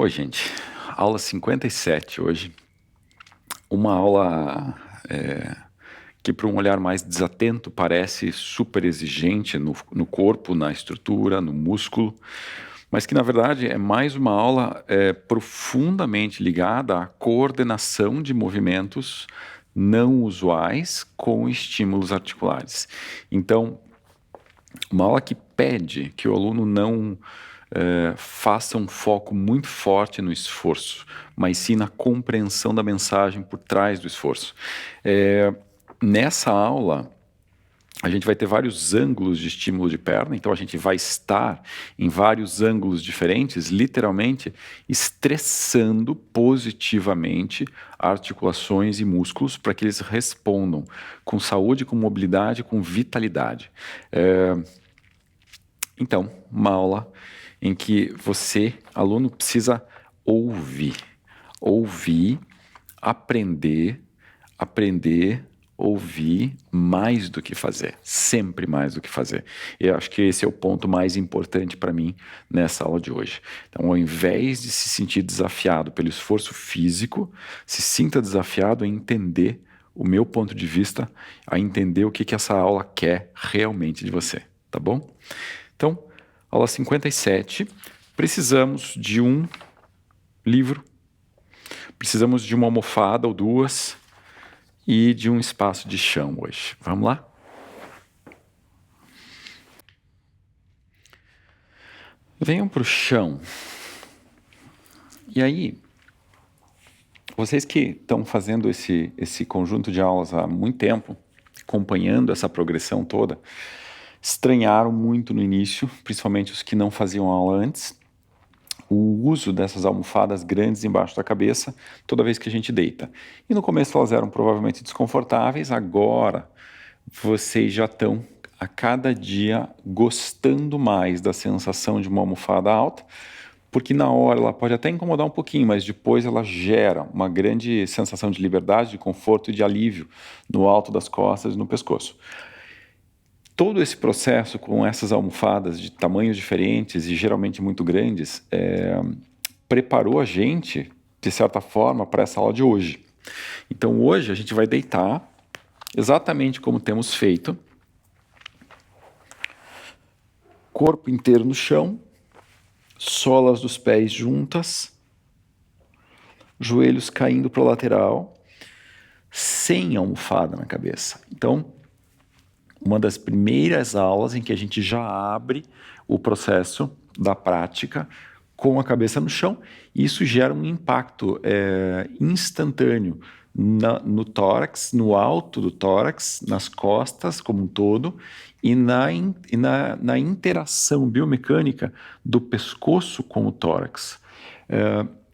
Oi, gente. Aula 57 hoje. Uma aula que, para um olhar mais desatento, parece super exigente no corpo, na estrutura, no músculo, mas que, na verdade, é mais uma aula profundamente ligada à coordenação de movimentos não usuais com estímulos articulares. Então, uma aula que pede que o aluno não faça um foco muito forte no esforço, mas sim na compreensão da mensagem por trás do esforço. Nessa aula, a gente vai ter vários ângulos de estímulo de perna, então a gente vai estar em vários ângulos diferentes, literalmente estressando positivamente articulações e músculos para que eles respondam com saúde, com mobilidade, com vitalidade. Então, uma aula em que você, aluno, precisa ouvir, aprender, ouvir mais do que fazer, sempre mais do que fazer. Eu acho que esse é o ponto mais importante para mim nessa aula de hoje. Então, ao invés de se sentir desafiado pelo esforço físico, se sinta desafiado em entender o meu ponto de vista, a entender o que essa aula quer realmente de você, tá bom? Então, aula 57, precisamos de um livro, precisamos de uma almofada ou duas e de um espaço de chão hoje. Vamos lá? Venham para o chão. E aí, vocês que estão fazendo esse conjunto de aulas há muito tempo, acompanhando essa progressão toda, estranharam muito no início, principalmente os que não faziam aula antes, o uso dessas almofadas grandes embaixo da cabeça toda vez que a gente deita. E no começo elas eram provavelmente desconfortáveis, agora vocês já estão a cada dia gostando mais da sensação de uma almofada alta, porque na hora ela pode até incomodar um pouquinho, mas depois ela gera uma grande sensação de liberdade, de conforto e de alívio no alto das costas e no pescoço. Todo esse processo com essas almofadas de tamanhos diferentes e geralmente muito grandes preparou a gente, de certa forma, para essa aula de hoje. Então hoje a gente vai deitar exatamente como temos feito, corpo inteiro no chão, solas dos pés juntas, joelhos caindo para o lateral, sem almofada na cabeça. Então, uma das primeiras aulas em que a gente já abre o processo da prática com a cabeça no chão, e isso gera um impacto instantâneo no tórax, no alto do tórax, nas costas como um todo, e na interação biomecânica do pescoço com o tórax.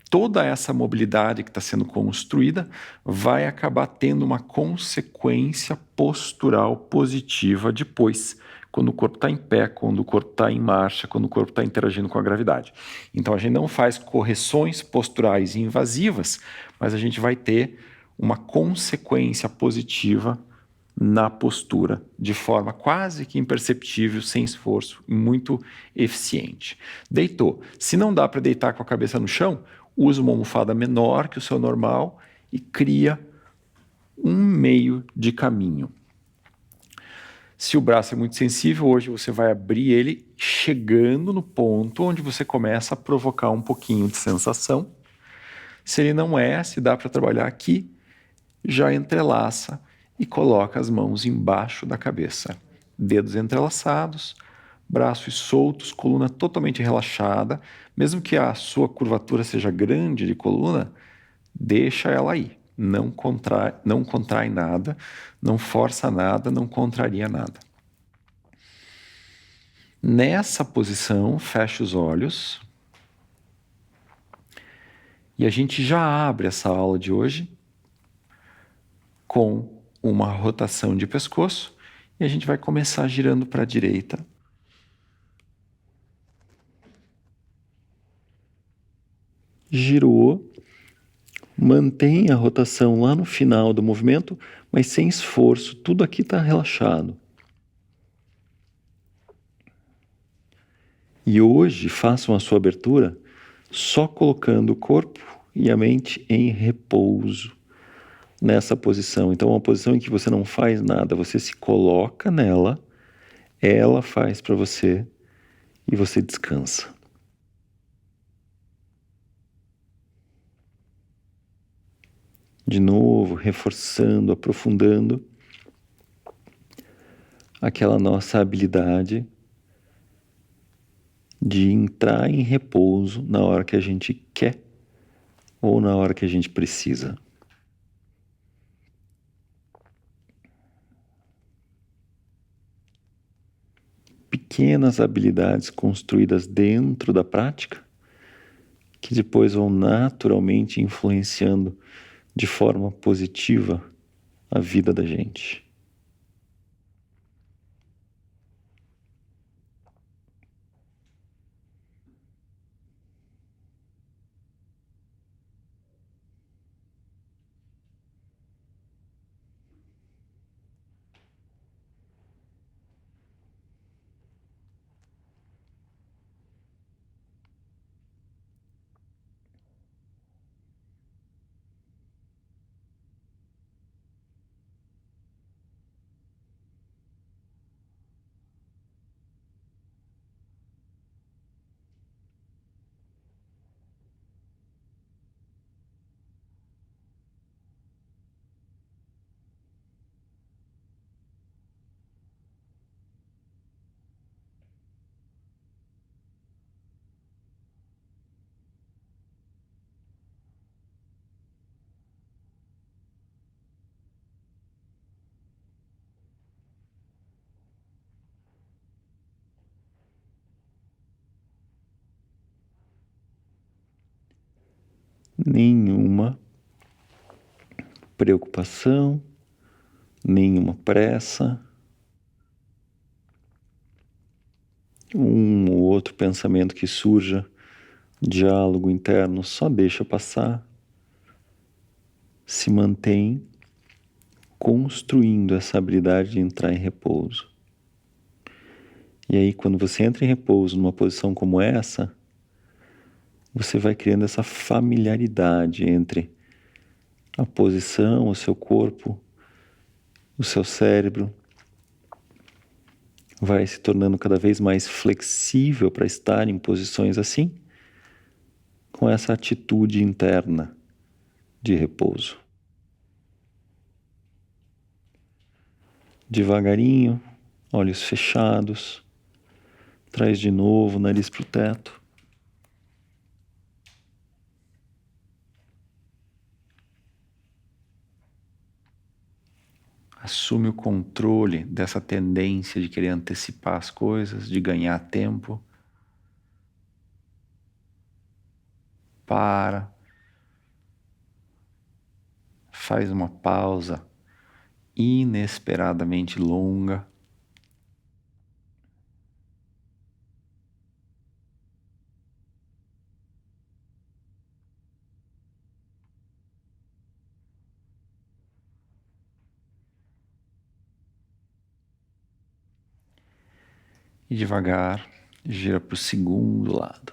Toda essa mobilidade que está sendo construída vai acabar tendo uma consequência postural positiva depois, quando o corpo está em pé, quando o corpo está em marcha, quando o corpo está interagindo com a gravidade. Então a gente não faz correções posturais invasivas, mas a gente vai ter uma consequência positiva na postura, de forma quase que imperceptível, sem esforço, muito eficiente. Deitou. Se não dá para deitar com a cabeça no chão, usa uma almofada menor que o seu normal e cria um meio de caminho. Se o braço é muito sensível, hoje você vai abrir ele chegando no ponto onde você começa a provocar um pouquinho de sensação. Se ele não é, se dá para trabalhar aqui, já entrelaça e coloca as mãos embaixo da cabeça. Dedos entrelaçados, braços soltos, coluna totalmente relaxada. Mesmo que a sua curvatura seja grande de coluna, deixa ela aí. Não contrai nada, não força nada, não contraria nada. Nessa posição, fecha os olhos. E a gente já abre essa aula de hoje com uma rotação de pescoço. E a gente vai começar girando para a direita. Girou. Mantém a rotação lá no final do movimento, mas sem esforço. Tudo aqui está relaxado. E hoje, façam a sua abertura só colocando o corpo e a mente em repouso nessa posição. Então, é uma posição em que você não faz nada, você se coloca nela, ela faz para você e você descansa. De novo, reforçando, aprofundando aquela nossa habilidade de entrar em repouso na hora que a gente quer ou na hora que a gente precisa. Pequenas habilidades construídas dentro da prática que depois vão naturalmente influenciando de forma positiva a vida da gente. Nenhuma preocupação, nenhuma pressa, um ou outro pensamento que surja, diálogo interno, só deixa passar, se mantém construindo essa habilidade de entrar em repouso. E aí, quando você entra em repouso numa posição como essa, você vai criando essa familiaridade entre a posição, o seu corpo, o seu cérebro, vai se tornando cada vez mais flexível para estar em posições assim, com essa atitude interna de repouso. Devagarinho, olhos fechados, traz de novo o nariz para o teto. Assume o controle dessa tendência de querer antecipar as coisas, de ganhar tempo. Para. Faz uma pausa inesperadamente longa. E devagar, gira para o segundo lado.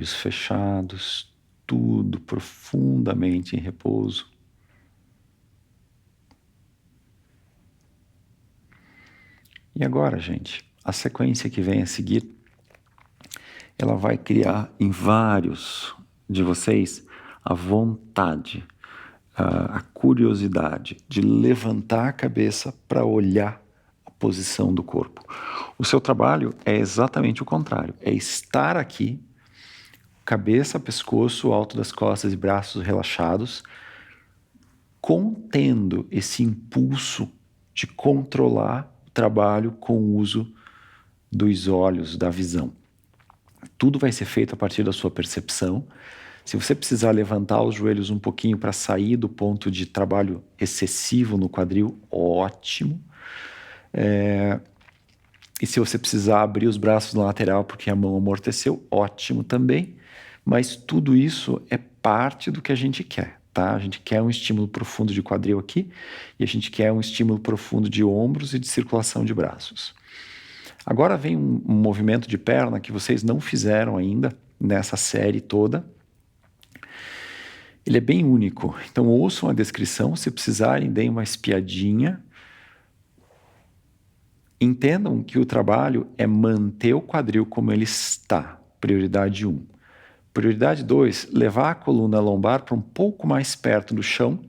olhos fechados, tudo profundamente em repouso. E agora, gente, a sequência que vem a seguir, ela vai criar em vários de vocês a vontade, a curiosidade de levantar a cabeça para olhar a posição do corpo. O seu trabalho é exatamente o contrário, é estar aqui, cabeça, pescoço, alto das costas e braços relaxados, contendo esse impulso de controlar o trabalho com o uso dos olhos, da visão. Tudo vai ser feito a partir da sua percepção. Se você precisar levantar os joelhos um pouquinho para sair do ponto de trabalho excessivo no quadril, ótimo. E se você precisar abrir os braços na lateral porque a mão amorteceu, ótimo também. Mas tudo isso é parte do que a gente quer, tá? A gente quer um estímulo profundo de quadril aqui e a gente quer um estímulo profundo de ombros e de circulação de braços. Agora vem um movimento de perna que vocês não fizeram ainda nessa série toda. Ele é bem único, então ouçam a descrição, se precisarem, deem uma espiadinha. Entendam que o trabalho é manter o quadril como ele está, prioridade 1. Prioridade 2, levar a coluna lombar para um pouco mais perto do chão,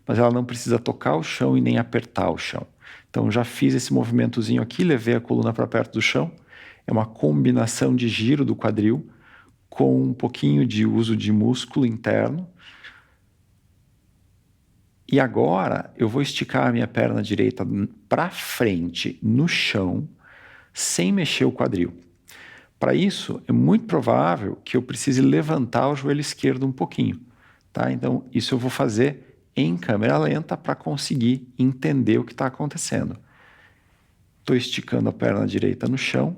mas ela não precisa tocar o chão e nem apertar o chão. Então já fiz esse movimentozinho aqui, levei a coluna para perto do chão. É uma combinação de giro do quadril com um pouquinho de uso de músculo interno. E agora eu vou esticar a minha perna direita para frente no chão, sem mexer o quadril. Para isso, é muito provável que eu precise levantar o joelho esquerdo um pouquinho, tá? Então, isso eu vou fazer em câmera lenta para conseguir entender o que está acontecendo. Estou esticando a perna direita no chão,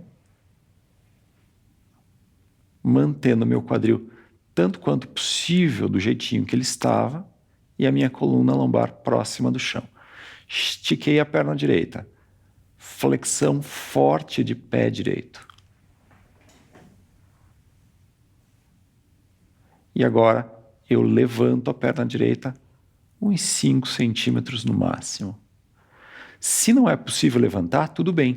mantendo meu quadril tanto quanto possível do jeitinho que ele estava e a minha coluna lombar próxima do chão. Estiquei a perna direita. Flexão forte de pé direito. E agora eu levanto a perna direita uns 5 centímetros no máximo. Se não é possível levantar, tudo bem.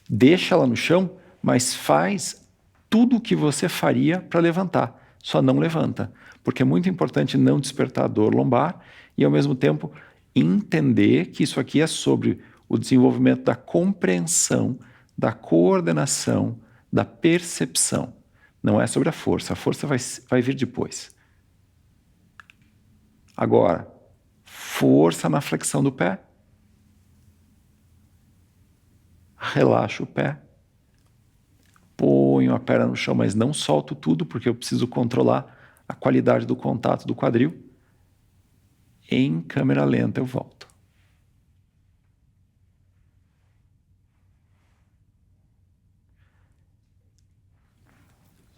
Deixa ela no chão, mas faz tudo o que você faria para levantar. Só não levanta, porque é muito importante não despertar a dor lombar e, ao mesmo tempo, entender que isso aqui é sobre o desenvolvimento da compreensão, da coordenação, da percepção. Não é sobre a força vai vir depois. Agora, força na flexão do pé. Relaxo o pé. Ponho a perna no chão, mas não solto tudo, porque eu preciso controlar a qualidade do contato do quadril. Em câmera lenta eu volto.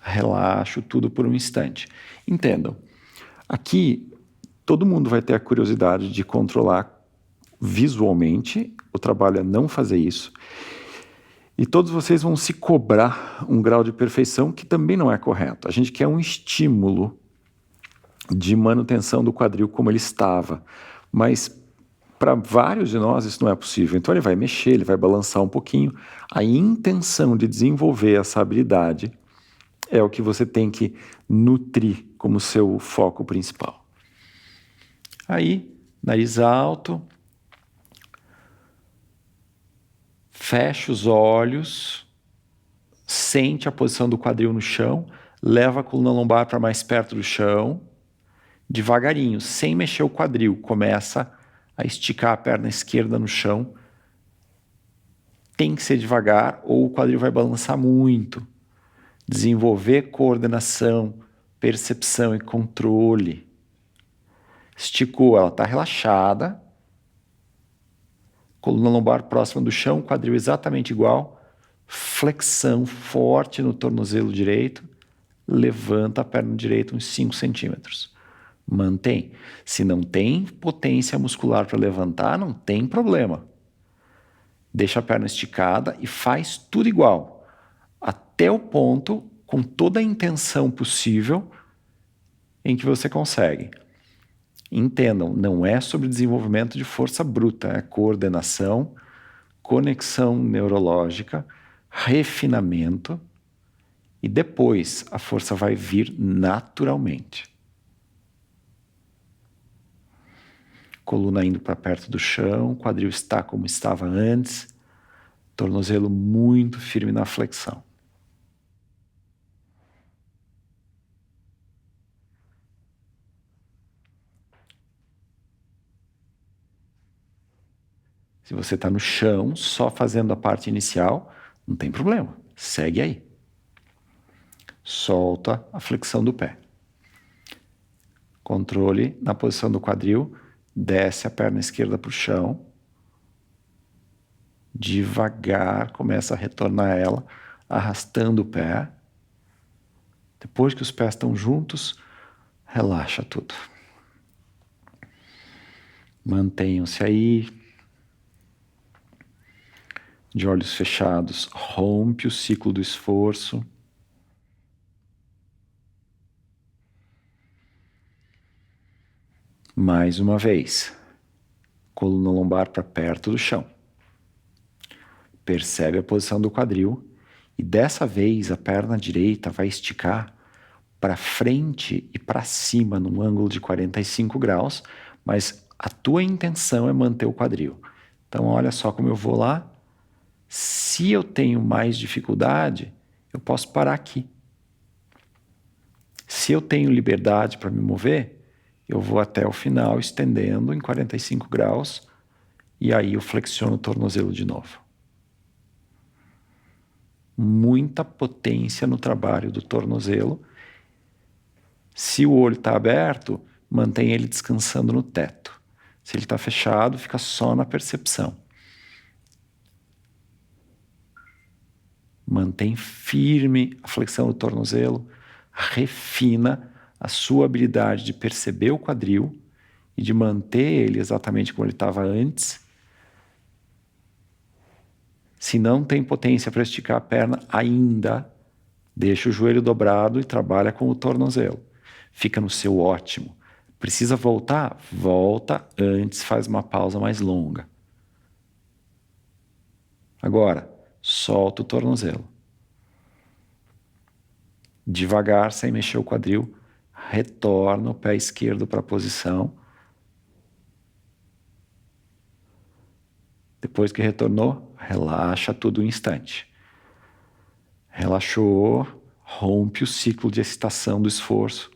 Relaxo tudo por um instante. Entendam, aqui todo mundo vai ter a curiosidade de controlar visualmente, o trabalho é não fazer isso, e todos vocês vão se cobrar um grau de perfeição que também não é correto. A gente quer um estímulo de manutenção do quadril como ele estava, mas para vários de nós isso não é possível. Então ele vai mexer, ele vai balançar um pouquinho. A intenção de desenvolver essa habilidade é o que você tem que nutrir como seu foco principal. Aí, nariz alto, fecha os olhos, sente a posição do quadril no chão, leva a coluna lombar para mais perto do chão, devagarinho, sem mexer o quadril, começa a esticar a perna esquerda no chão. Tem que ser devagar ou o quadril vai balançar muito. Desenvolver coordenação, percepção e controle. Esticou, ela está relaxada. Coluna lombar próxima do chão, quadril exatamente igual. Flexão forte no tornozelo direito. Levanta a perna direita uns 5 centímetros. Mantém. Se não tem potência muscular para levantar, não tem problema. Deixa a perna esticada e faz tudo igual. Até o ponto com toda a intenção possível em que você consegue. Entendam, não é sobre desenvolvimento de força bruta, é coordenação, conexão neurológica, refinamento, e depois a força vai vir naturalmente. Coluna indo para perto do chão, quadril está como estava antes, tornozelo muito firme na flexão. Se você está no chão, só fazendo a parte inicial, não tem problema. Segue aí. Solta a flexão do pé. Controle na posição do quadril. Desce a perna esquerda para o chão. Devagar, começa a retornar ela, arrastando o pé. Depois que os pés estão juntos, relaxa tudo. Mantenham-se aí. De olhos fechados, rompe o ciclo do esforço. Mais uma vez, coluna lombar para perto do chão. Percebe a posição do quadril e dessa vez a perna direita vai esticar para frente e para cima num ângulo de 45 graus, mas a tua intenção é manter o quadril. Então olha só como eu vou lá. Se eu tenho mais dificuldade, eu posso parar aqui. Se eu tenho liberdade para me mover, eu vou até o final, estendendo em 45 graus, e aí eu flexiono o tornozelo de novo. Muita potência no trabalho do tornozelo. Se o olho está aberto, mantém ele descansando no teto. Se ele está fechado, fica só na percepção. Mantém firme a flexão do tornozelo, refina a sua habilidade de perceber o quadril e de manter ele exatamente como ele estava antes. Se não tem potência para esticar a perna ainda, deixa o joelho dobrado e trabalha com o tornozelo. Fica no seu ótimo. Precisa voltar? Volta antes, faz uma pausa mais longa. Agora, solta o tornozelo. Devagar, sem mexer o quadril, retorna o pé esquerdo para a posição. Depois que retornou, relaxa tudo um instante. Relaxou, rompe o ciclo de excitação do esforço.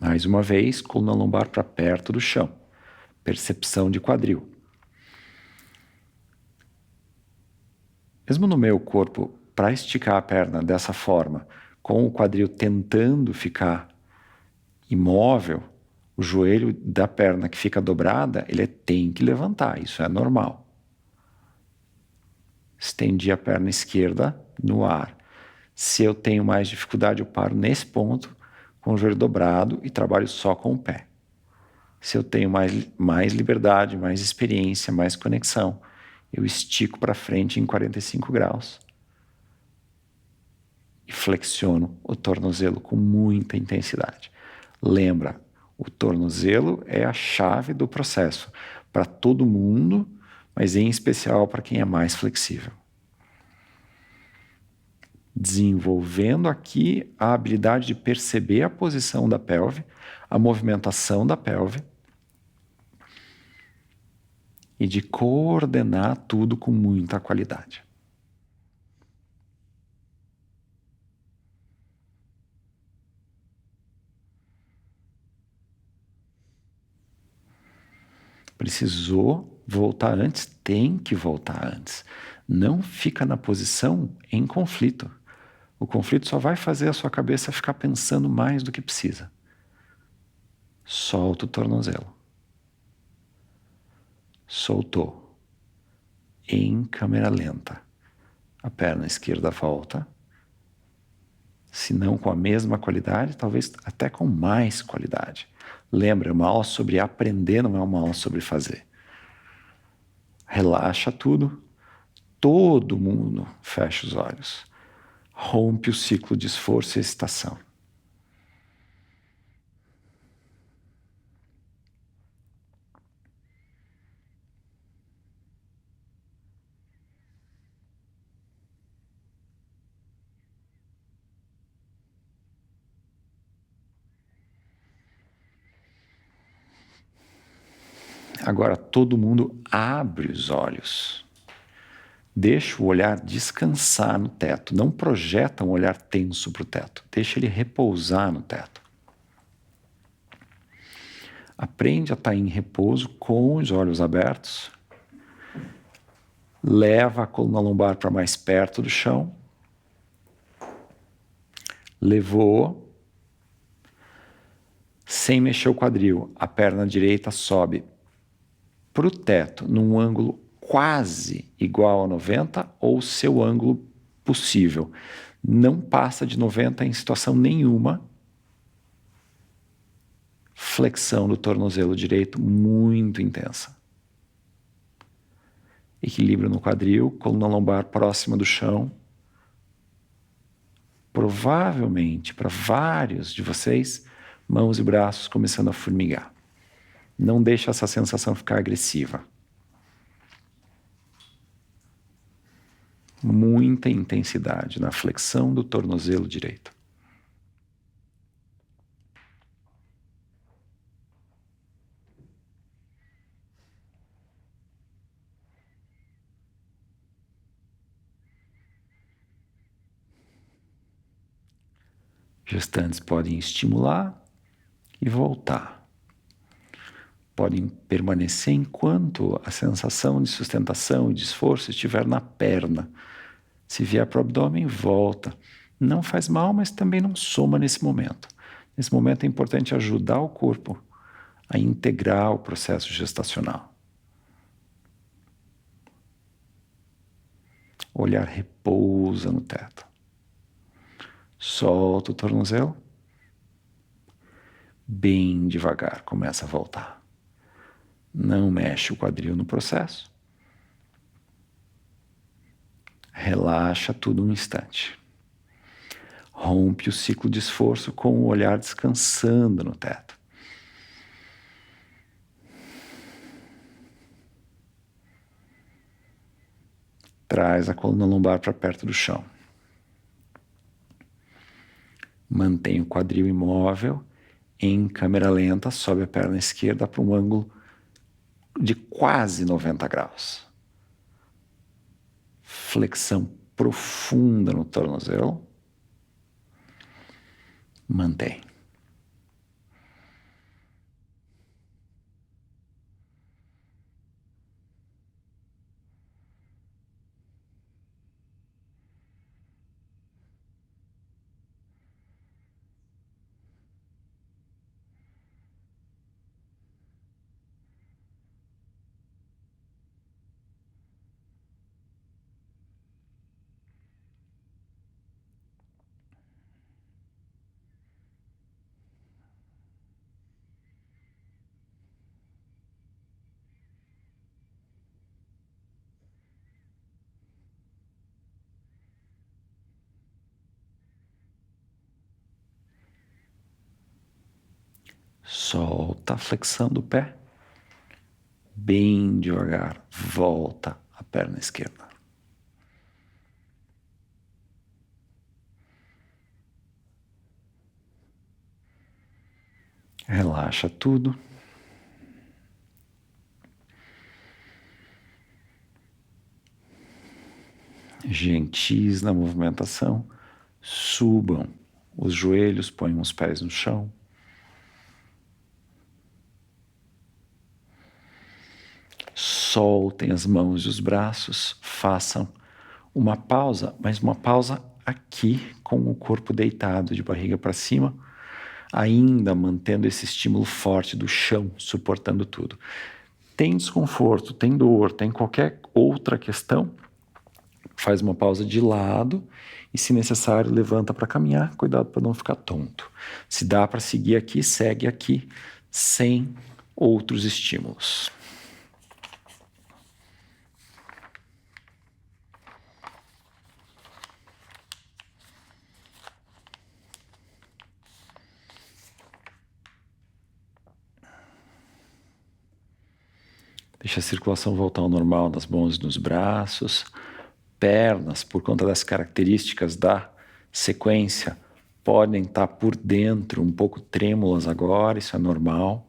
Mais uma vez, coluna lombar para perto do chão. Percepção de quadril. Mesmo no meu corpo, para esticar a perna dessa forma, com o quadril tentando ficar imóvel, o joelho da perna que fica dobrada, ele tem que levantar, isso é normal. Estendi a perna esquerda no ar. Se eu tenho mais dificuldade, eu paro nesse ponto, com o joelho dobrado e trabalho só com o pé. Se eu tenho mais liberdade, mais experiência, mais conexão, eu estico para frente em 45 graus e flexiono o tornozelo com muita intensidade. Lembra, o tornozelo é a chave do processo para todo mundo, mas em especial para quem é mais flexível. Desenvolvendo aqui a habilidade de perceber a posição da pelve, a movimentação da pelve e de coordenar tudo com muita qualidade. Precisou voltar antes? Tem que voltar antes. Não fica na posição em conflito. O conflito só vai fazer a sua cabeça ficar pensando mais do que precisa. Solta o tornozelo. Soltou. Em câmera lenta. A perna esquerda volta. Se não com a mesma qualidade, talvez até com mais qualidade. Lembra, é uma aula sobre aprender, não é uma aula sobre fazer. Relaxa tudo. todo mundo fecha os olhos. Rompe o ciclo de esforço e excitação. Agora todo mundo abre os olhos. Deixa o olhar descansar no teto. Não projeta um olhar tenso para o teto. Deixa ele repousar no teto. Aprende a estar em repouso com os olhos abertos. Leva a coluna lombar para mais perto do chão. Levou. Sem mexer o quadril, a perna direita sobe para o teto num ângulo quase igual a 90 ou seu ângulo possível. Não passa de 90 em situação nenhuma. Flexão do tornozelo direito muito intensa. Equilíbrio no quadril, coluna lombar próxima do chão. Provavelmente, para vários de vocês, mãos e braços começando a formigar. Não deixe essa sensação ficar agressiva. Muita intensidade na flexão do tornozelo direito. Gestantes podem estimular e voltar. Podem permanecer enquanto a sensação de sustentação e de esforço estiver na perna. Se vier para o abdômen, volta. Não faz mal, mas também não soma nesse momento. Nesse momento é importante ajudar o corpo a integrar o processo gestacional. O olhar repousa no teto. Solta o tornozelo. Bem devagar, começa a voltar. Não mexe o quadril no processo. Relaxa tudo um instante. Rompe o ciclo de esforço com o olhar descansando no teto. Traz a coluna lombar para perto do chão. Mantém o quadril imóvel. Em câmera lenta, sobe a perna esquerda para um ângulo de quase 90 graus. Flexão profunda no tornozelo. Mantém. Solta a flexão do pé. Bem devagar, volta a perna esquerda. Relaxa tudo. Gentis na movimentação. Subam os joelhos, ponham os pés no chão. Soltem as mãos e os braços, façam uma pausa, mas uma pausa aqui com o corpo deitado de barriga para cima, ainda mantendo esse estímulo forte do chão, suportando tudo. Tem desconforto, tem dor, tem qualquer outra questão, faz uma pausa de lado e, se necessário, levanta para caminhar, cuidado para não ficar tonto. Se dá para seguir aqui, segue aqui, sem outros estímulos. Deixa a circulação voltar ao normal nas mãos e nos braços. Pernas, por conta das características da sequência, podem estar por dentro um pouco trêmulas agora, isso é normal.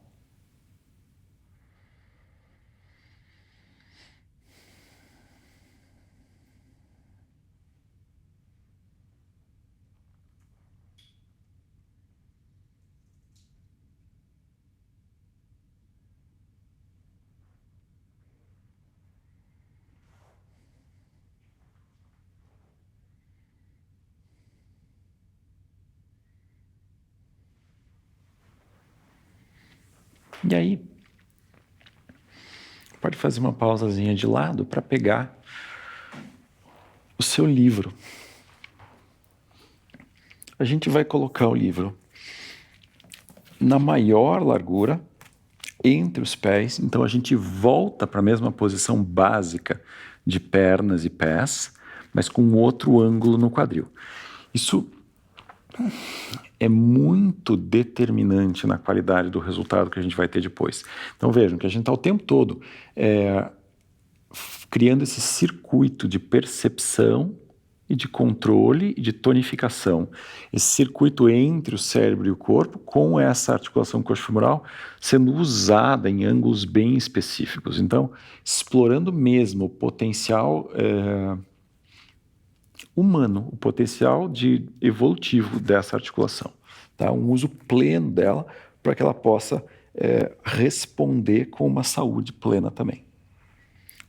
E aí, pode fazer uma pausazinha de lado para pegar o seu livro. A gente vai colocar o livro na maior largura entre os pés, então a gente volta para a mesma posição básica de pernas e pés, mas com outro ângulo no quadril. Isso é muito determinante na qualidade do resultado que a gente vai ter depois. Então vejam que a gente está o tempo todo criando esse circuito de percepção e de controle e de tonificação. Esse circuito entre o cérebro e o corpo, com essa articulação coxofemoral sendo usada em ângulos bem específicos. Então, explorando mesmo o potencial humano, o potencial evolutivo dessa articulação. Tá? Um uso pleno dela para que ela possa responder com uma saúde plena também.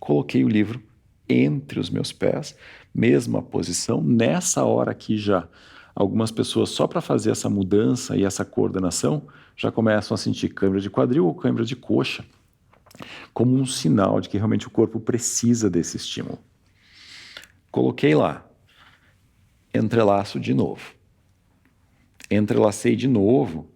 Coloquei o livro entre os meus pés, mesma posição. Nessa hora aqui já, algumas pessoas só para fazer essa mudança e essa coordenação já começam a sentir câimbra de quadril ou câimbra de coxa, como um sinal de que realmente o corpo precisa desse estímulo. Coloquei lá, entrelaço de novo. Entrelacei de novo.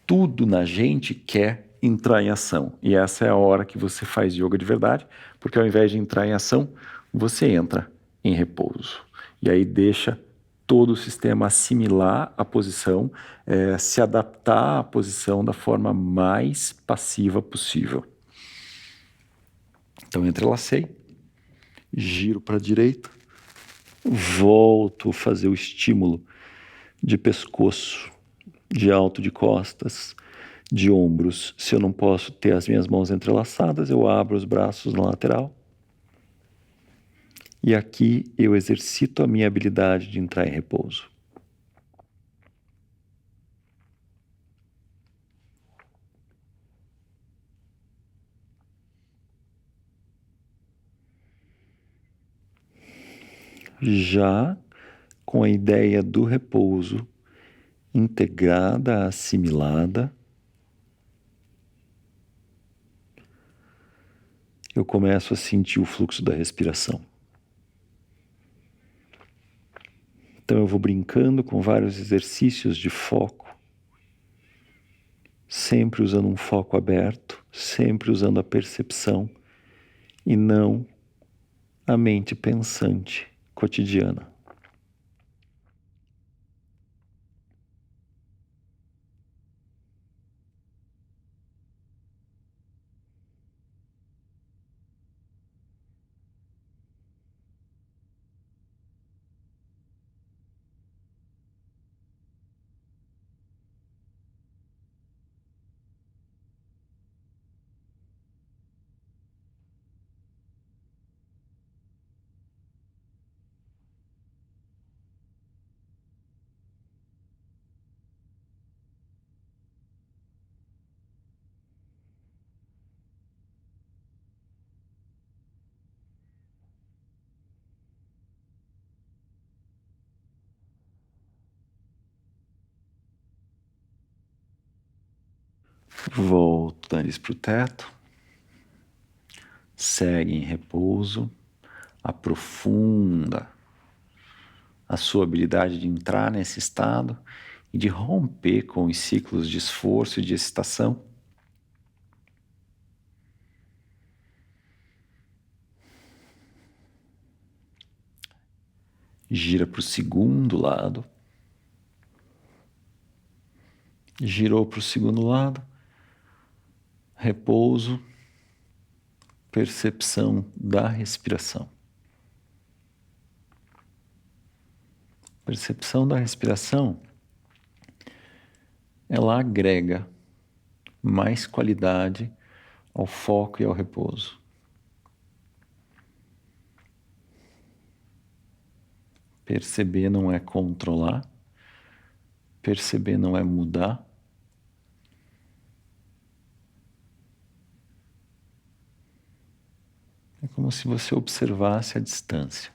Tudo na gente quer entrar em ação. E essa é a hora que você faz yoga de verdade, porque ao invés de entrar em ação, você entra em repouso. E aí deixa todo o sistema assimilar a posição, se adaptar à posição da forma mais passiva possível. Então entrelacei, giro para a direita, volto a fazer o estímulo de pescoço, de alto de costas, de ombros. Se eu não posso ter as minhas mãos entrelaçadas, eu abro os braços na lateral. E aqui eu exercito a minha habilidade de entrar em repouso. Já com a ideia do repouso integrada, assimilada, eu começo a sentir o fluxo da respiração. Então eu vou brincando com vários exercícios de foco, sempre usando um foco aberto, sempre usando a percepção e não a mente pensante cotidiana. Volta o nariz para o teto, segue em repouso, aprofunda a sua habilidade de entrar nesse estado e de romper com os ciclos de esforço e de excitação. Gira para o segundo lado. Girou para o segundo lado. Repouso. percepção da respiração. Percepção da respiração, ela agrega mais qualidade ao foco e ao repouso. Perceber não é controlar, perceber não é mudar. É como se você observasse a distância.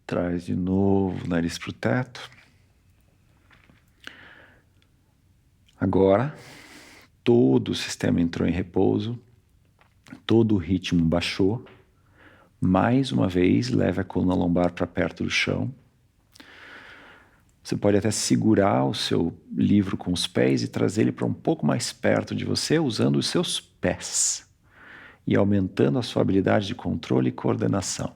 Traz de novo o nariz para o teto. Agora, todo o sistema entrou em repouso, todo o ritmo baixou. Mais uma vez, leve a coluna lombar para perto do chão. Você pode até segurar o seu livro com os pés e trazer ele para um pouco mais perto de você, usando os seus pés e aumentando a sua habilidade de controle e coordenação.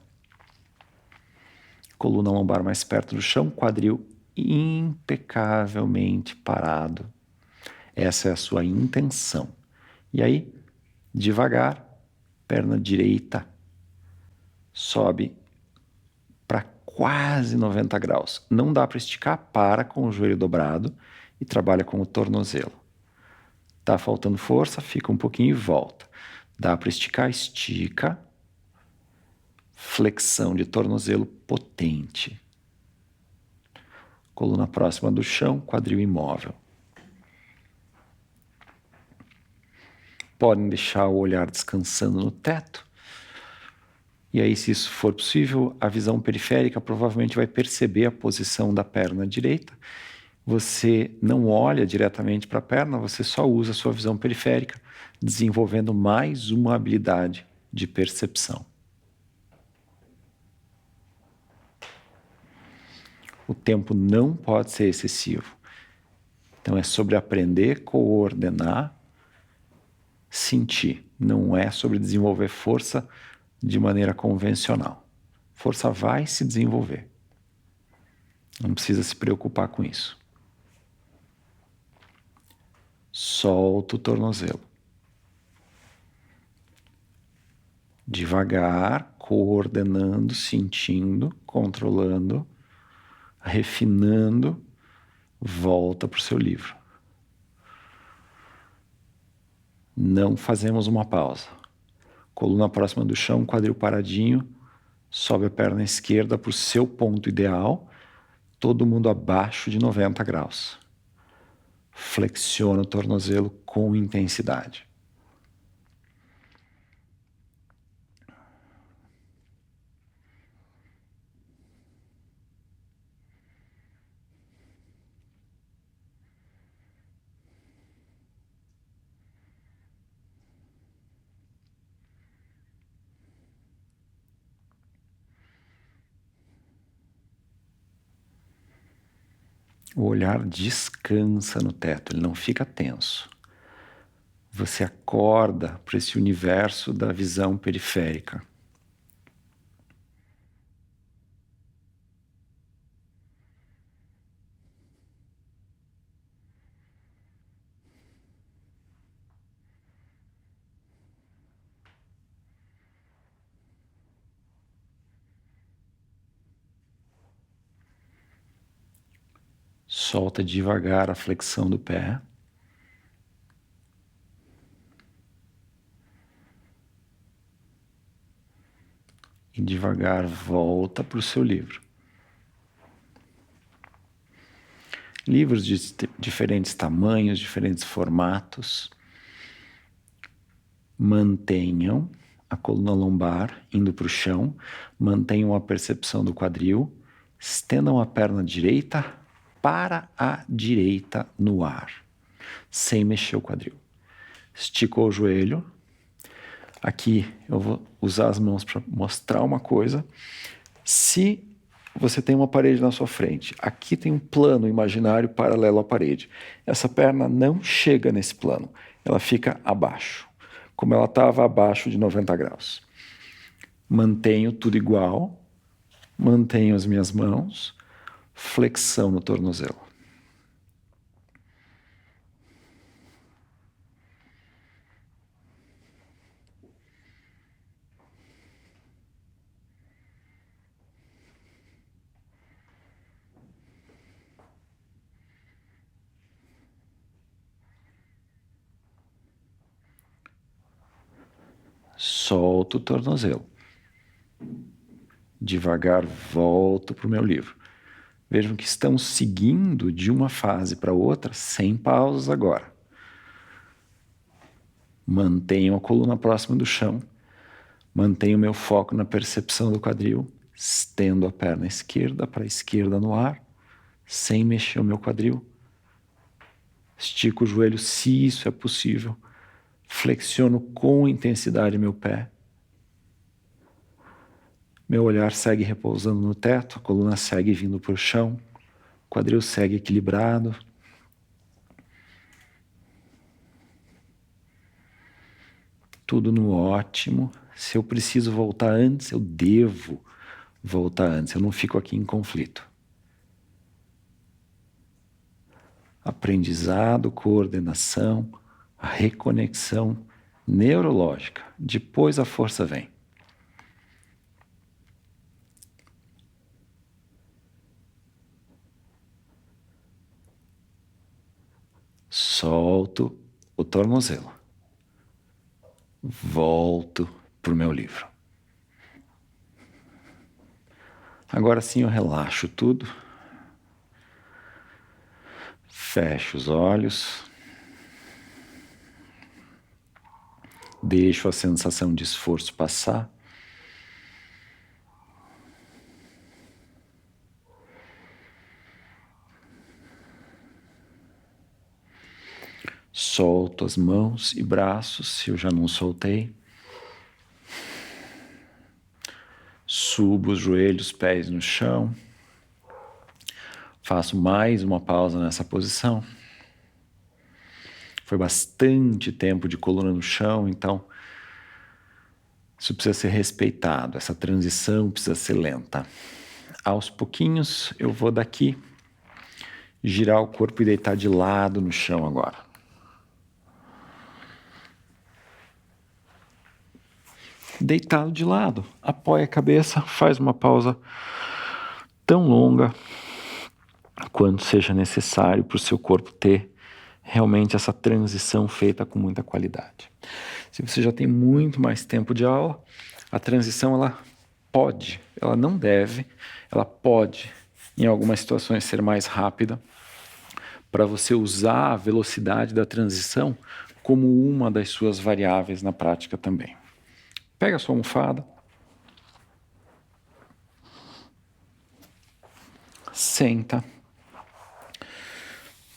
Coluna lombar mais perto do chão, quadril impecavelmente parado. Essa é a sua intenção. E aí, devagar, perna direita sobe para quase 90 graus. Não dá para esticar, para com o joelho dobrado e trabalha com o tornozelo. Tá faltando força, fica um pouquinho e volta. Dá para esticar, estica. Flexão de tornozelo potente. Coluna próxima do chão, quadril imóvel. Podem deixar o olhar descansando no teto. E aí, se isso for possível, a visão periférica provavelmente vai perceber a posição da perna direita. Você não olha diretamente para a perna, você só usa a sua visão periférica, desenvolvendo mais uma habilidade de percepção. O tempo não pode ser excessivo. Então é sobre aprender, coordenar, sentir. Não é sobre desenvolver força de maneira convencional. Força vai se desenvolver. Não precisa se preocupar com isso. Solta o tornozelo. Devagar, coordenando, sentindo, controlando, refinando, volta para o seu livro. Não fazemos uma pausa. Coluna próxima do chão, quadril paradinho, sobe a perna esquerda para o seu ponto ideal, todo mundo abaixo de 90 graus. Flexiona o tornozelo com intensidade. O olhar descansa no teto, ele não fica tenso. Você acorda para esse universo da visão periférica. Solta devagar a flexão do pé. E devagar volta para o seu livro. Livros de diferentes tamanhos, diferentes formatos. Mantenham a coluna lombar indo para o chão. Mantenham a percepção do quadril. Estendam a perna direita para a direita no ar, sem mexer o quadril. Esticou o joelho. Aqui eu vou usar as mãos para mostrar uma coisa. Se você tem uma parede na sua frente, aqui tem um plano imaginário paralelo à parede. Essa perna não chega nesse plano, ela fica abaixo, como ela estava abaixo de 90 graus. Mantenho tudo igual, mantenho as minhas mãos, flexão no tornozelo. Solto o tornozelo. Devagar volto para o meu livro. Vejam que estamos seguindo de uma fase para outra, sem pausas agora. Mantenho a coluna próxima do chão. Mantenho meu foco na percepção do quadril. Estendo a perna esquerda para a esquerda no ar, sem mexer o meu quadril. Estico o joelho se isso é possível. Flexiono com intensidade meu pé. Meu olhar segue repousando no teto, a coluna segue vindo para o chão, o quadril segue equilibrado. Tudo no ótimo. Se eu preciso voltar antes, eu devo voltar antes. Eu não fico aqui em conflito. Aprendizado, coordenação, a reconexão neurológica. Depois a força vem. Solto o tornozelo. Volto para o meu livro. Agora sim eu relaxo tudo. Fecho os olhos. Deixo a sensação de esforço passar. Solto as mãos e braços, se eu já não soltei. Subo os joelhos, pés no chão. Faço mais uma pausa nessa posição. Foi bastante tempo de coluna no chão, então isso precisa ser respeitado. Essa transição precisa ser lenta. Aos pouquinhos eu vou daqui girar o corpo e deitar de lado no chão agora. Deitado de lado, apoia a cabeça, faz uma pausa tão longa quanto seja necessário para o seu corpo ter realmente essa transição feita com muita qualidade. Se você já tem muito mais tempo de aula, a transição ela pode, ela não deve, ela pode em algumas situações ser mais rápida para você usar a velocidade da transição como uma das suas variáveis na prática também. Pega a sua almofada, senta,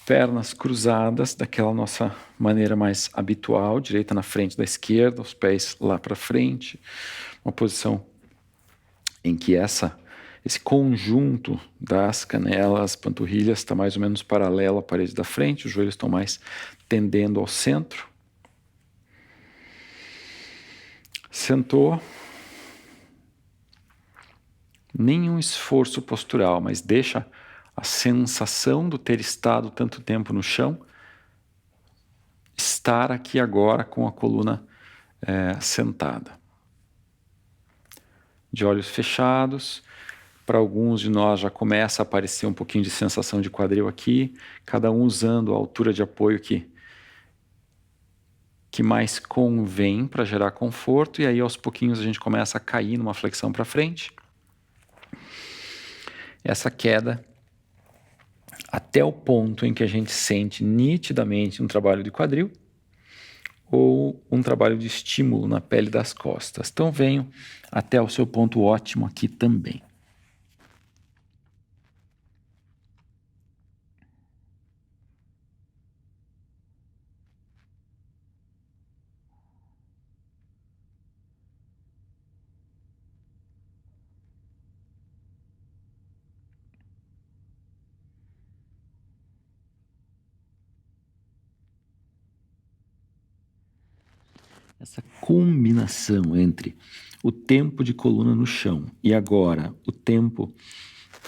pernas cruzadas, daquela nossa maneira mais habitual, direita na frente da esquerda, os pés lá para frente, uma posição em que essa esse conjunto das canelas, panturrilhas está mais ou menos paralelo à parede da frente, os joelhos estão mais tendendo ao centro. Sentou. Nenhum esforço postural, mas deixa a sensação do ter estado tanto tempo no chão estar aqui agora com a coluna sentada. De olhos fechados, para alguns de nós já começa a aparecer um pouquinho de sensação de quadril aqui, cada um usando a altura de apoio que mais convém para gerar conforto, e aí aos pouquinhos a gente começa a cair numa flexão para frente. Essa queda até o ponto em que a gente sente nitidamente um trabalho de quadril ou um trabalho de estímulo na pele das costas. Então venho até o seu ponto ótimo aqui também. Essa combinação entre o tempo de coluna no chão e agora o tempo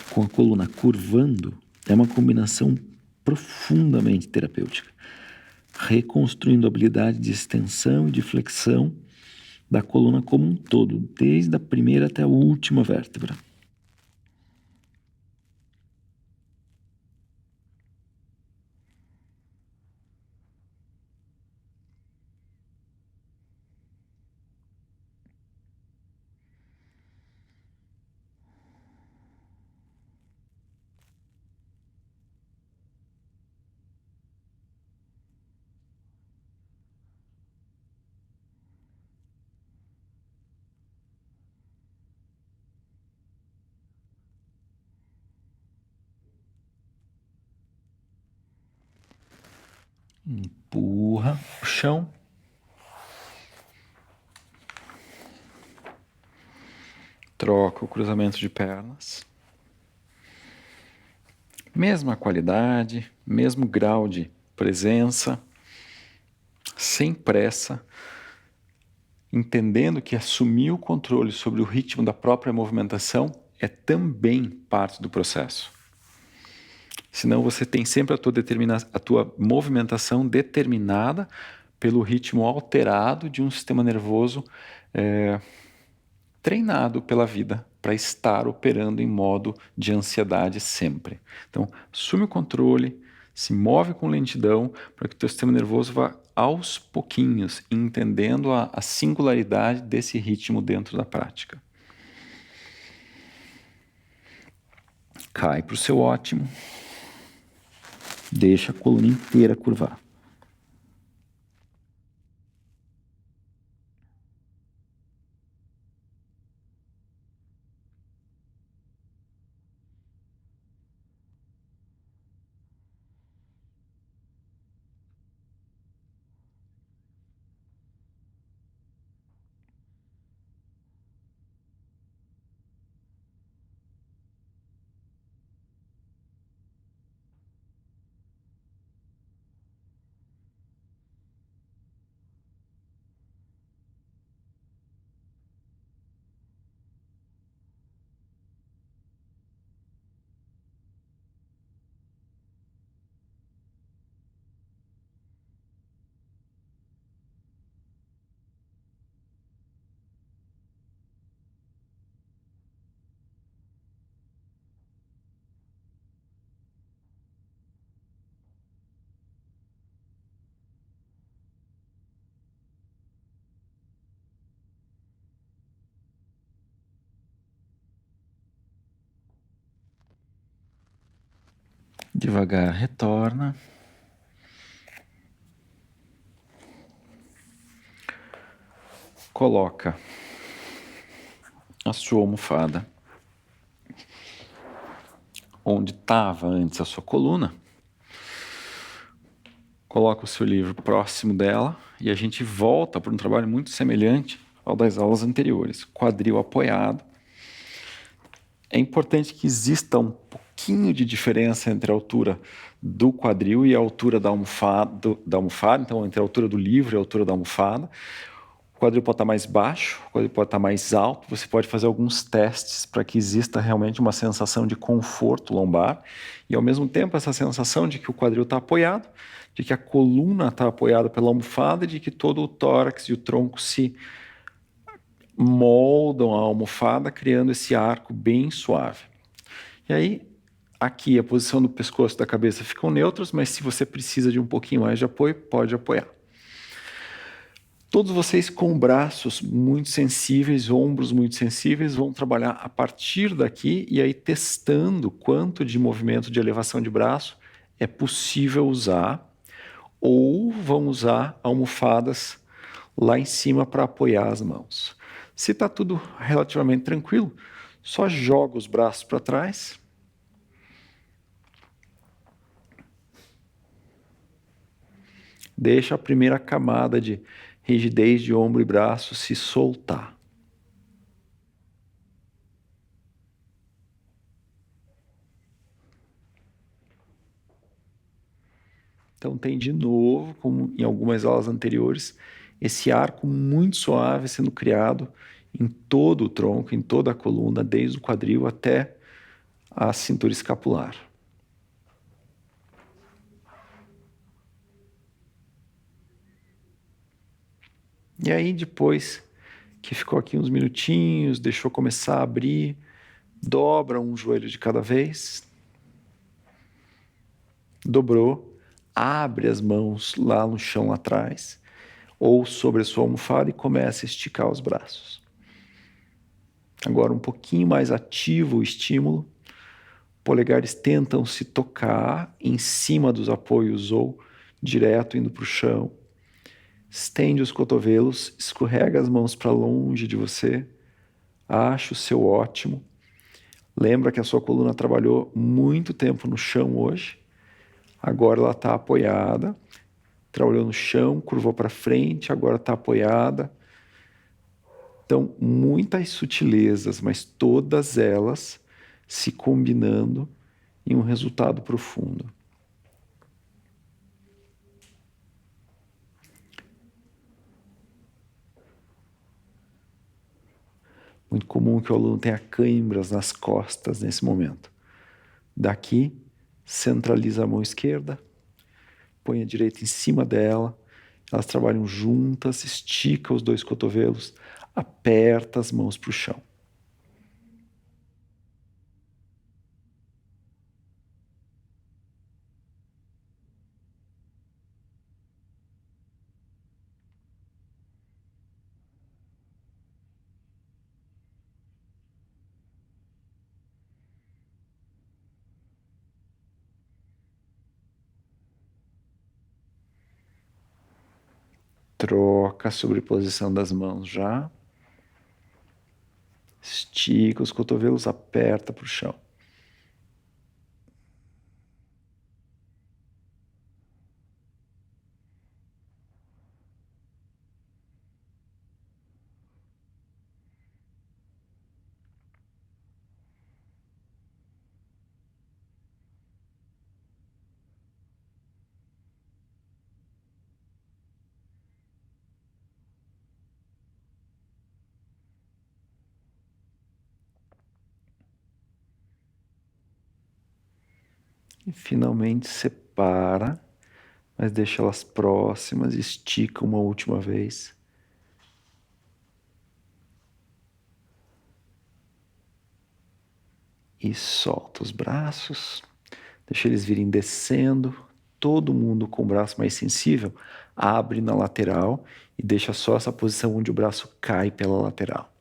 com a coluna curvando é uma combinação profundamente terapêutica, reconstruindo a habilidade de extensão e de flexão da coluna como um todo, desde a primeira até a última vértebra. Empurra o chão. Troca o cruzamento de pernas. Mesma qualidade, mesmo grau de presença, sem pressa, entendendo que assumir o controle sobre o ritmo da própria movimentação é também parte do processo. Senão você tem sempre a tua movimentação determinada pelo ritmo alterado de um sistema nervoso treinado pela vida para estar operando em modo de ansiedade sempre. Então, assume o controle, se move com lentidão para que o teu sistema nervoso vá aos pouquinhos entendendo a singularidade desse ritmo dentro da prática. Cai para o seu ótimo. Deixa a coluna inteira curvar. Devagar retorna. Coloca a sua almofada onde estava antes a sua coluna. Coloca o seu livro próximo dela e a gente volta para um trabalho muito semelhante ao das aulas anteriores. Quadril apoiado. É importante que exista um pouquinho de diferença entre a altura do quadril e a altura da almofada, então entre a altura do livro e a altura da almofada. O quadril pode estar mais baixo, o quadril pode estar mais alto. Você pode fazer alguns testes para que exista realmente uma sensação de conforto lombar e, ao mesmo tempo, essa sensação de que o quadril está apoiado, de que a coluna está apoiada pela almofada e de que todo o tórax e o tronco se moldam a almofada, criando esse arco bem suave. E aí, aqui a posição do pescoço e da cabeça ficam neutros, mas se você precisa de um pouquinho mais de apoio, pode apoiar. Todos vocês com braços muito sensíveis, ombros muito sensíveis, vão trabalhar a partir daqui e aí testando quanto de movimento de elevação de braço é possível usar, ou vão usar almofadas lá em cima para apoiar as mãos. Se está tudo relativamente tranquilo, só joga os braços para trás. Deixa a primeira camada de rigidez de ombro e braço se soltar. Então tem de novo, como em algumas aulas anteriores, esse arco muito suave sendo criado em todo o tronco, em toda a coluna, desde o quadril até a cintura escapular. E aí depois que ficou aqui uns minutinhos, deixou começar a abrir, dobra um joelho de cada vez, dobrou, abre as mãos lá no chão lá atrás, ou sobre a sua almofada e começa a esticar os braços. Agora um pouquinho mais ativo o estímulo, polegares tentam se tocar em cima dos apoios ou direto indo para o chão. Estende os cotovelos, escorrega as mãos para longe de você, acha o seu ótimo. Lembra que a sua coluna trabalhou muito tempo no chão hoje, agora ela está apoiada, trabalhou no chão, curvou para frente, agora está apoiada. Então, muitas sutilezas, mas todas elas se combinando em um resultado profundo. Muito comum que o aluno tenha câimbras nas costas nesse momento. Daqui, centraliza a mão esquerda, põe a direita em cima dela, elas trabalham juntas, estica os dois cotovelos, aperta as mãos para o chão. Troca a sobreposição das mãos já. Estica os cotovelos, aperta para o chão. E finalmente separa, mas deixa elas próximas, estica uma última vez. E solta os braços, deixa eles virem descendo. Todo mundo com o braço mais sensível abre na lateral e deixa só essa posição onde o braço cai pela lateral.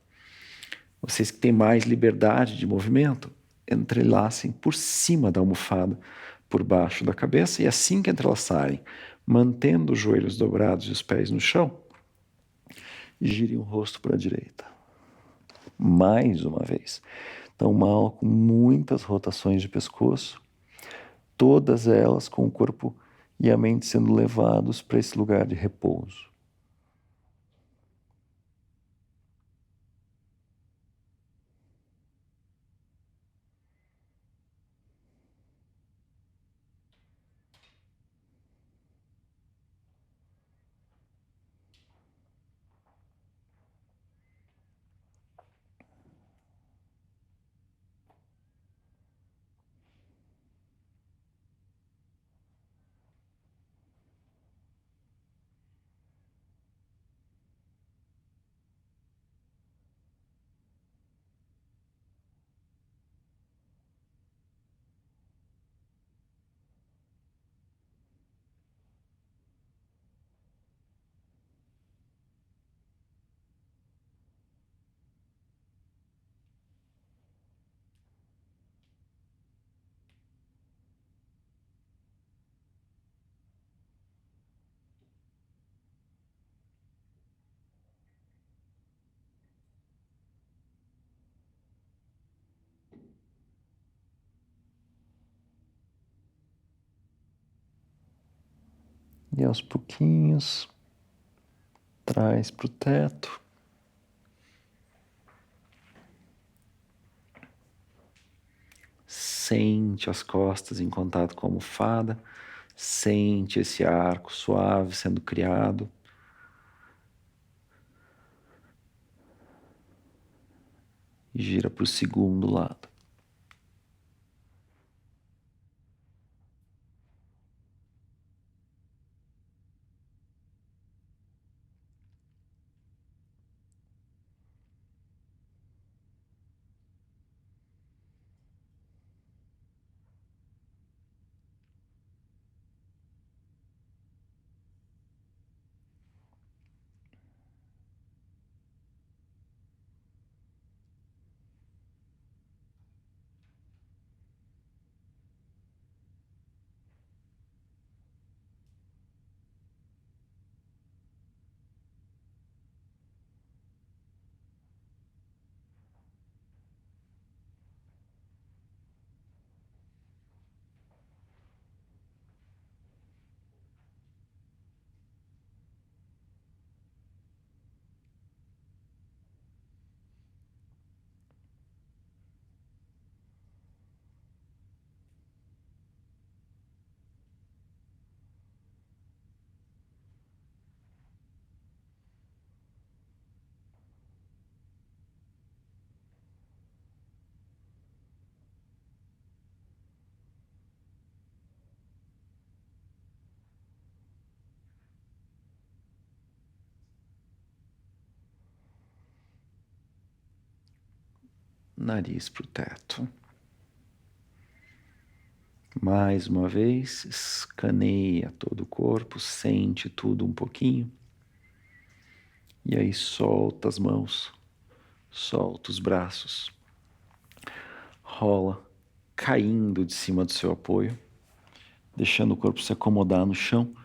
Vocês que têm mais liberdade de movimento, entrelacem por cima da almofada, por baixo da cabeça, e assim que entrelaçarem, mantendo os joelhos dobrados e os pés no chão, girem o rosto para a direita. Mais uma vez. Então, uma aula com muitas rotações de pescoço, todas elas com o corpo e a mente sendo levados para esse lugar de repouso. E aos pouquinhos, traz para o teto. Sente as costas em contato com a almofada. Sente esse arco suave sendo criado. E gira para o segundo lado. Nariz para o teto. Mais uma vez, escaneia todo o corpo, sente tudo um pouquinho. E aí solta as mãos, solta os braços. Rola, caindo de cima do seu apoio, deixando o corpo se acomodar no chão.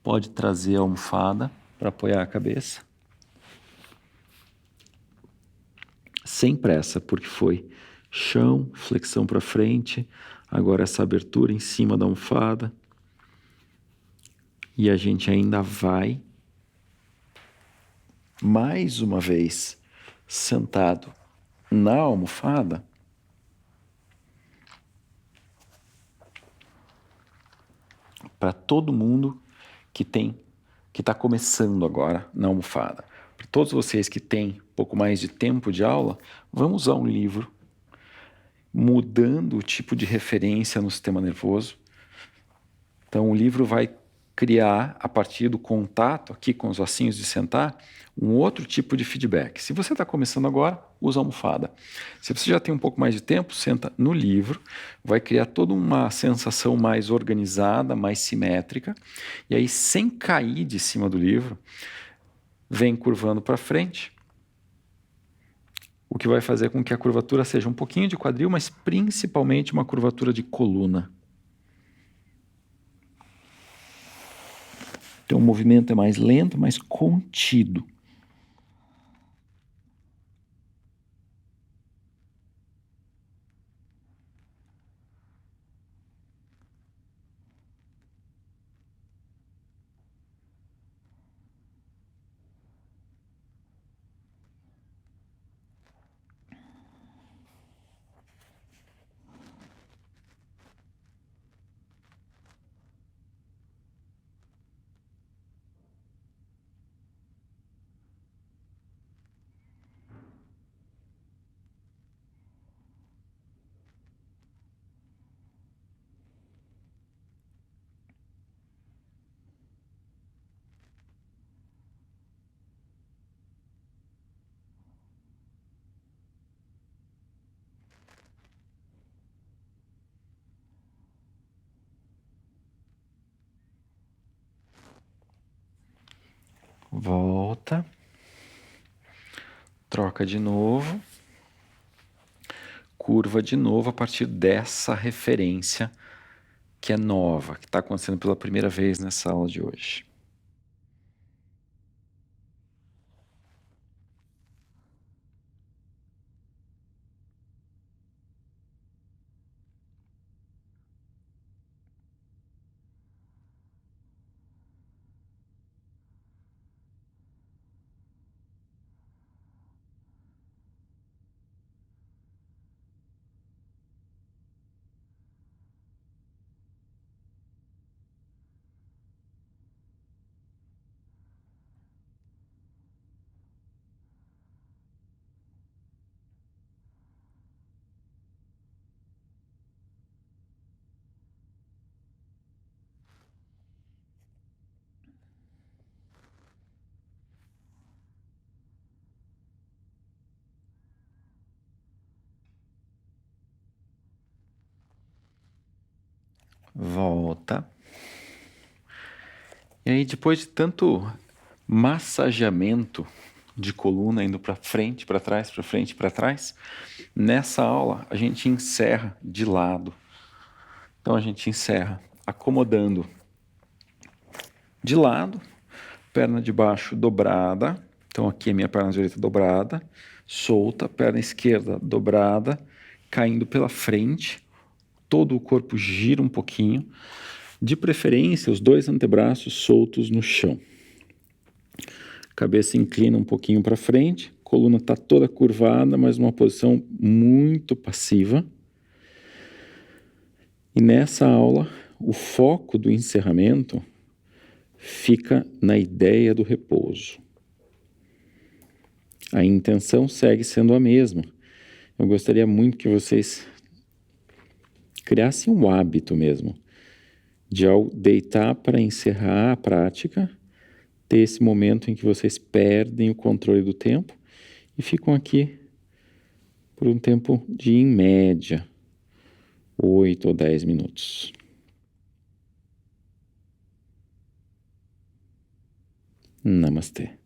Pode trazer a almofada para apoiar a cabeça. Sem pressa, porque foi chão, flexão para frente, agora essa abertura em cima da almofada. E a gente ainda vai, mais uma vez, sentado na almofada, para todo mundo que está começando agora na almofada. Para todos vocês que têm um pouco mais de tempo de aula, vamos usar um livro mudando o tipo de referência no sistema nervoso. Então, o livro vai criar, a partir do contato aqui com os ossinhos de sentar, um outro tipo de feedback. Se você está começando agora, usa a almofada. Se você já tem um pouco mais de tempo, senta no livro, vai criar toda uma sensação mais organizada, mais simétrica, e aí, sem cair de cima do livro, vem curvando para frente, o que vai fazer com que a curvatura seja um pouquinho de quadril, mas principalmente uma curvatura de coluna. Então o movimento é mais lento, mais contido. Volta. Troca de novo. Curva de novo a partir dessa referência que é nova, que está acontecendo pela primeira vez nessa aula de hoje. Volta. E aí, depois de tanto massageamento de coluna indo para frente, para trás, para frente, para trás, nessa aula a gente encerra de lado. Então a gente encerra acomodando de lado, perna de baixo dobrada. Então aqui é minha perna direita dobrada, solta, perna esquerda dobrada, caindo pela frente, todo o corpo gira um pouquinho. De preferência, os dois antebraços soltos no chão. Cabeça inclina um pouquinho para frente, coluna está toda curvada, mas numa posição muito passiva. E nessa aula, o foco do encerramento fica na ideia do repouso. A intenção segue sendo a mesma. Eu gostaria muito que vocês criassem um hábito mesmo, de ao deitar para encerrar a prática, ter esse momento em que vocês perdem o controle do tempo e ficam aqui por um tempo de, em média, 8 ou 10 minutos. Namastê.